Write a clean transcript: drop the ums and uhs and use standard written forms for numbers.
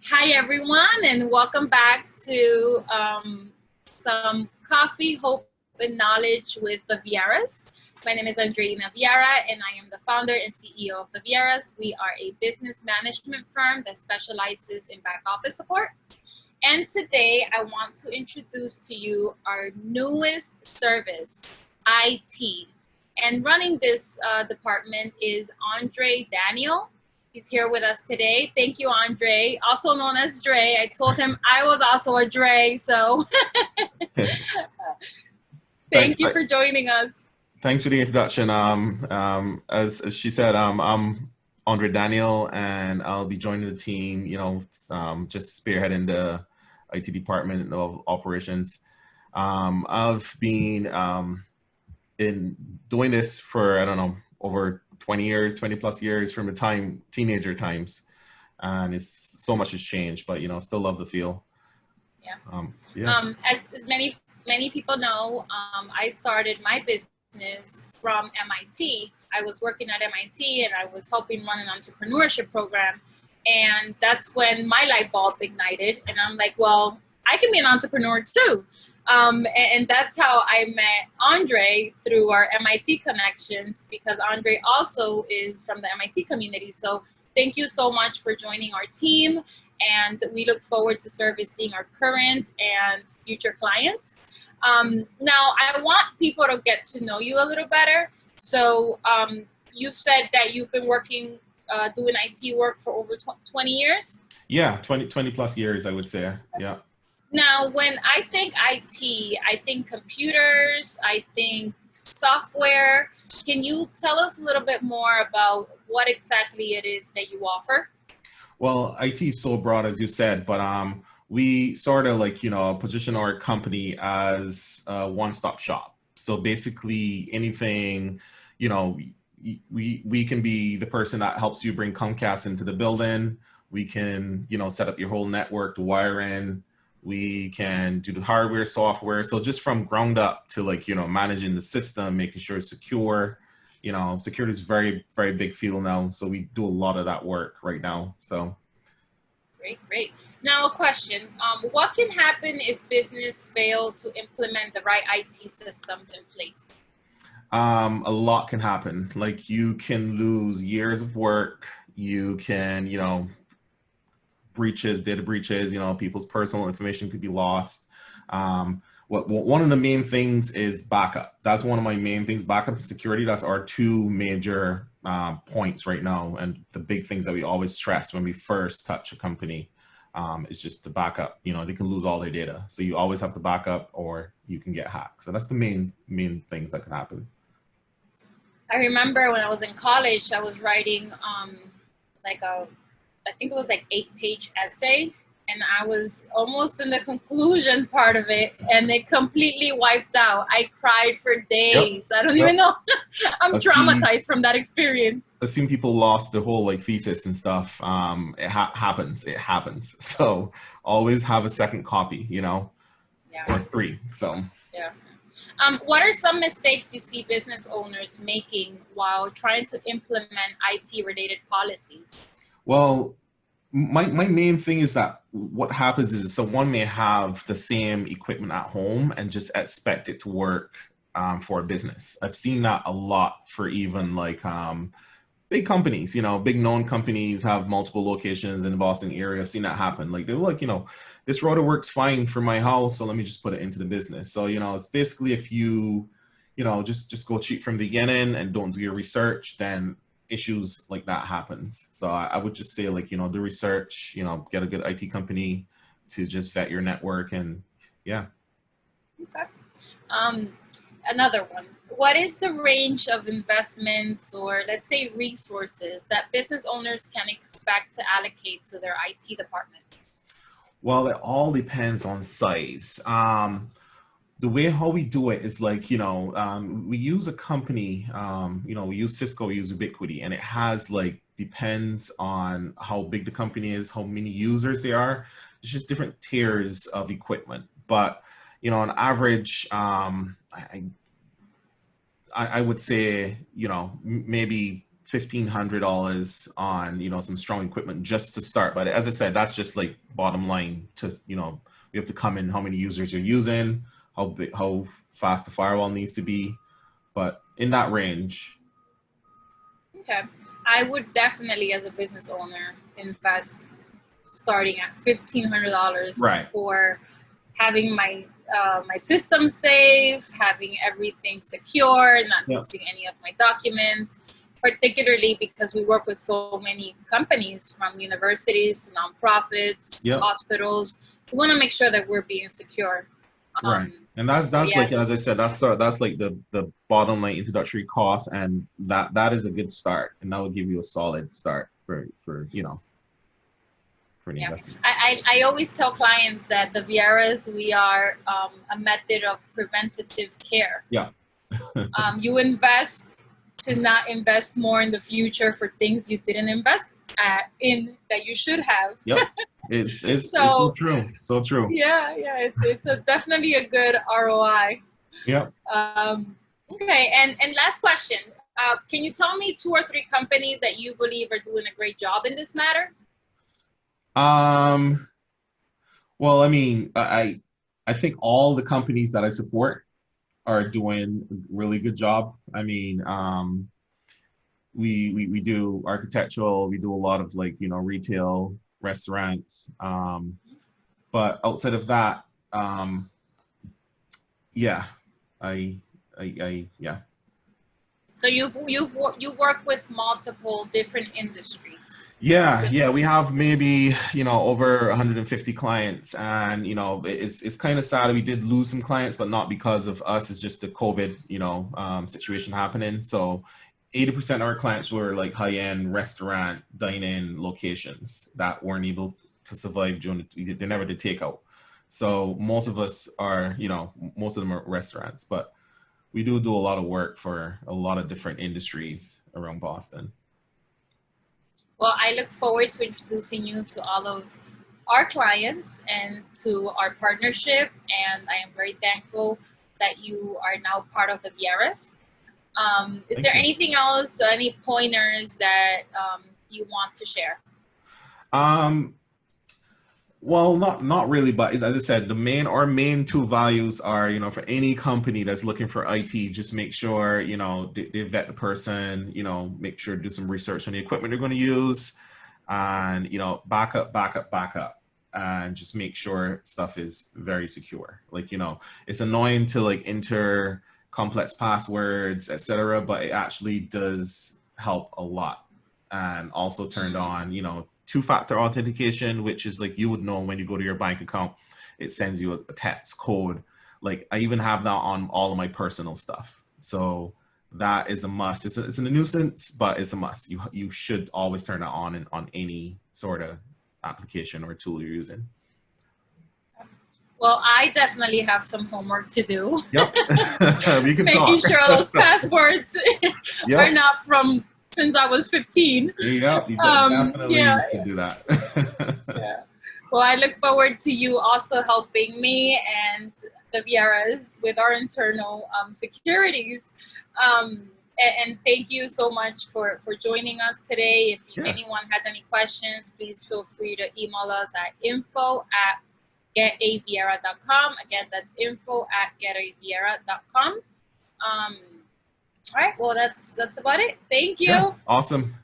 Hi, everyone, and welcome back to some coffee, hope, and knowledge with the Vieras. My name is Andreina Viera, and I am the founder and CEO of the Vieras. We are a business management firm that specializes in back office support. And today, I want to introduce to you our newest service, IT. And running this department is Ondre Daniel. He's here with us today. Thank you, Andre, also known as Dre. I told him I was also a Dre, so thank you for joining us. Thanks for the introduction. As she said, I'm Ondre Daniel, and I'll be joining the team. Just spearheading the IT department of operations. I've been in doing this for, I don't know, over 20 years, 20 plus years from the time, teenager times. And it's so much has changed, but, still love the feel. Yeah. As many people know, I started my business from MIT. I was working at MIT and I was helping run an entrepreneurship program. And that's when my light bulb ignited. And I'm like, well, I can be an entrepreneur too. And that's how I met Andre through our MIT connections, because Andre also is from the MIT community. So thank you so much for joining our team. And we look forward to servicing our current and future clients. Now, I want people to get to know you a little better. So you've said that you've been working, doing IT work for over 20 years? Yeah, 20 plus years, I would say, yeah. Now, when I think IT, I think computers, I think software. Can you tell us a little bit more about what exactly it is that you offer? Well, IT is so broad, as you said, but we sort of position our company as a one-stop shop. So basically anything, we can be the person that helps you bring Comcast into the building. We can, set up your whole network to wire in. We can do the hardware, software. So just from ground up to managing the system, making sure it's secure. Security is very, very big field now. So we do a lot of that work right now. So. Great. Now a question, what can happen if business fail to implement the right IT systems in place? A lot can happen. Like you can lose years of work. You can, data breaches, people's personal information could be lost. One of the main things is backup. That's one of my main things, backup and security. That's our two major points right now. And the big things that we always stress when we first touch a company is just the backup. They can lose all their data. So you always have to back up or you can get hacked. So that's the main things that can happen. I remember when I was in college, I was writing I think it was 8-page essay, and I was almost in the conclusion part of it, and it completely wiped out. I cried for days. Yep. I don't even know. I'm traumatized from that experience. I've seen people lost their whole thesis and stuff. It happens. So always have a second copy, or 3. So. Yeah. What are some mistakes you see business owners making while trying to implement IT-related policies? Well, my main thing is that what happens is someone may have the same equipment at home and just expect it to work for a business. I've seen that a lot for even big companies, big known companies have multiple locations in the Boston area. I've seen that happen. They're this router works fine for my house, so let me just put it into the business. So, it's basically if you, just go cheap from the beginning and don't do your research, then issues like that happens. So I would just say do research, get a good IT company to just vet your network and yeah. Okay. Another one. What is the range of investments or let's say resources that business owners can expect to allocate to their IT department? Well, it all depends on size. The way how we do it is we use a company, we use Cisco, we use Ubiquiti, and it has depends on how big the company is, how many users they are. It's just different tiers of equipment. But, on average, I would say, maybe $1,500 on, you know, some strong equipment just to start. But as I said, that's just like bottom line to, you know, we have to come in how many users you're using, how fast the firewall needs to be, but in that range. Okay. I would definitely, as a business owner, invest starting at $1,500 Right. for having my my system safe, having everything secure, not losing any of my documents, particularly because we work with so many companies, from universities to nonprofits to hospitals. We want to make sure that we're being secure. Right. And that's like, as I said, that's like the bottom line introductory cost, and that is a good start, and that will give you a solid start for you know, for the investment. I always tell clients that the Vieras, we are a method of preventative care. Yeah. You invest to not invest more in the future for things you didn't invest in that you should have. Yep. It's so true. So true. Yeah, it's definitely a good ROI. Yep. Okay, and last question. Can you tell me 2 or 3 companies that you believe are doing a great job in this matter? Well, I mean, I think all the companies that I support are doing a really good job. I mean, we do architectural, we do a lot of, like, you know, retail, restaurants, but outside of that, yeah, yeah. So you work with multiple different industries. Yeah, we have maybe, you know, over 150 clients, and, you know, it's kind of sad. We did lose some clients, but not because of us. It's just the COVID, you know, situation happening. So 80% of our clients were like high-end restaurant, dine-in locations that weren't able to survive during they never did takeout. So most of us are, you know, most of them are restaurants, but we do a lot of work for a lot of different industries around Boston. Well, I look forward to introducing you to all of our clients and to our partnership, and I am very thankful that you are now part of the Vieras. Is there anything else, any pointers that you want to share? Well, not really, but as I said, our main 2 values are, you know, for any company that's looking for IT, just make sure, you know, they vet the person, you know, make sure to do some research on the equipment they're going to use, and, you know, back up, and just make sure stuff is very secure. Like, you know, it's annoying to, like, enter complex passwords, etc., but it actually does help a lot. And also turned on, you know, 2-factor authentication, which is like, you would know when you go to your bank account, it sends you a text code. Like, I even have that on all of my personal stuff. So that is a must. It's a nuisance, but it's a must. You should always turn that on any sort of application or tool you're using. Well, I definitely have some homework to do. Yep. We can Making talk. sure those passwords are not from since I was 15. Yeah, you definitely can do that. Yeah. Well, I look forward to you also helping me and the Vieras with our internal securities. And thank you so much for joining us today. If anyone has any questions, please feel free to email us at info@getaviera.com. Again, that's info@getaviera.com. All right, well, that's about it. Thank you. Yeah, awesome.